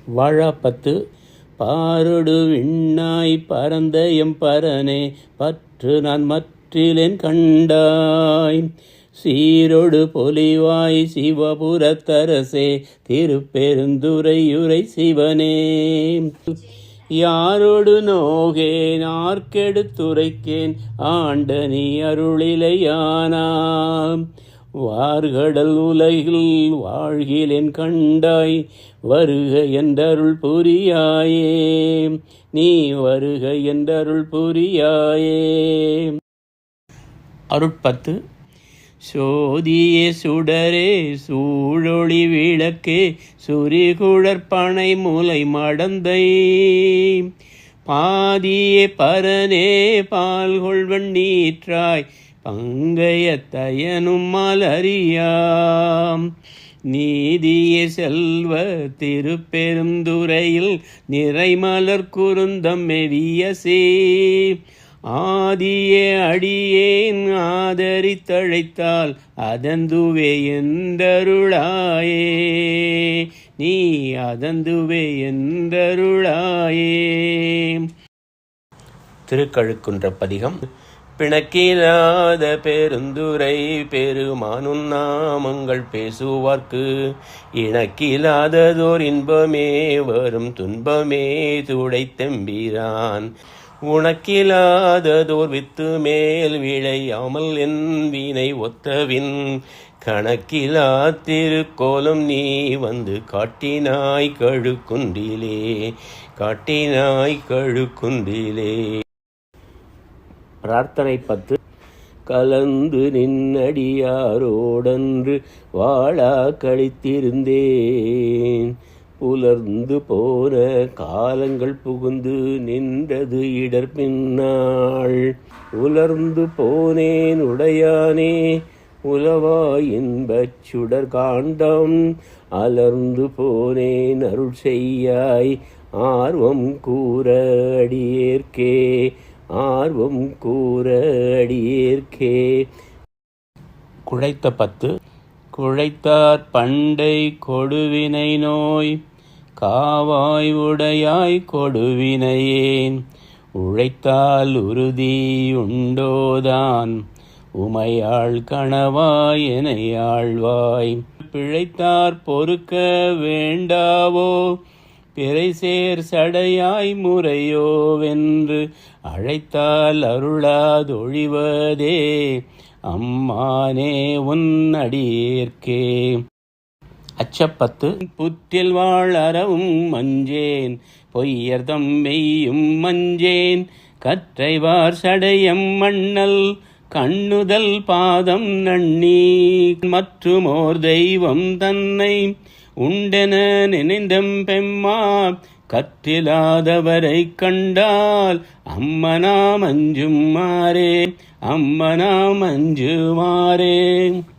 வாழாப்பத்து பாரொடு விண்ணாய் பரந்த எம்பரனே பற்று நான் மற்றிலேன் கண்டாய் சீரொடு பொலிவாய் சிவபுரத்தரசே திருப்பெருந்துறையுரை சிவனே யாரொடு நோகேன் ஆர்க்கெடுத்துரைக்கேன் ஆண்டனி அருளிலையானாம் வார்கடல் உலகில் வாழ்கிலேன் கண்டாய் வருக என்றருள் புரியாயே நீ வருக என்றருள் புரியாயே. அருட்பத்து சோதியே சுடரே சூழொளி விளக்கே சுரிகுழற்பனை முலை மடந்தை பாதியே பரனே பால்கொள்வன் நீற்றாய் பங்கைய தயனும் மலரியாம் நீதியே செல்வ திருப்பெருந்துறையில் நிறைமலர் குருந்தம் மெவியசே ஆதியே அடியேன் ஆதரித்தழைத்தால் அதந்துவே எந்தருளாயே நீ அதந்துவே எந்தருளாயே. திருக்கழுக்குன்ற பதிகம். பிணக்கிலாத பெருந்துரை பெருமானும் நாமங்கள் பேசுவார்க்கு இணக்கிலாததோர் இன்பமே வரும் துன்பமே துடைத்தெம்பிரான் உனக்கிலாததோர் வித்து மேல் விளையாமல் என் வீணை ஒத்தவின் கணக்கிலா திருக்கோலம் நீ வந்து காட்டினாய் கழுக்குன்றிலே காட்டினாய் கழுக்குன்றிலே. பிரார்த்தனை பத்து. கலந்து நின்னடியாரோடன்று வாழா கழித்திருந்தேன் புலர்ந்து போன காலங்கள் புகுந்து நின்றது இடர் பின்னாள் உலர்ந்து போனேன் உடையானே உலவா இன்பச் சுடர் காண்டம் அலர்ந்து போனேன் அருள் செய்யாய் ஆர்வம் கூற அடியேற்கே ஆர்வம் கூற அடியேற்கே. குழைத்த பத்து. குழைத்தார் பண்டை கொடுவினை நோய் காவாய் உடையாய் கொடுவினையேன் உழைத்தால் உறுதி உண்டோதான் உமையாள் கணவாய் எனையாழ்வாய் பிழைத்தார் பொறுக்க வேண்டாவோ பிறைசேர் சடையாய் முறையோவென்று அழைத்தால் அருளாதொழிவதே அம்மானே உன் அடியேற்கே. அச்சப்பத்து. புற்றில் வாழ் அறவும் மஞ்சேன் பொய்யர்தம் மெய்யும் மஞ்சேன் கற்றைவார் சடையம் மண்ணல் கண்ணுதல் பாதம் நன்னி மற்றுமோர் தெய்வம் தன்னை உண்டென நினைந்தம் பெம்மா கற்றிலாதவரை கண்டால் அம்மனாம் அஞ்சுமாறே அம்மனாம் அஞ்சுமாறே.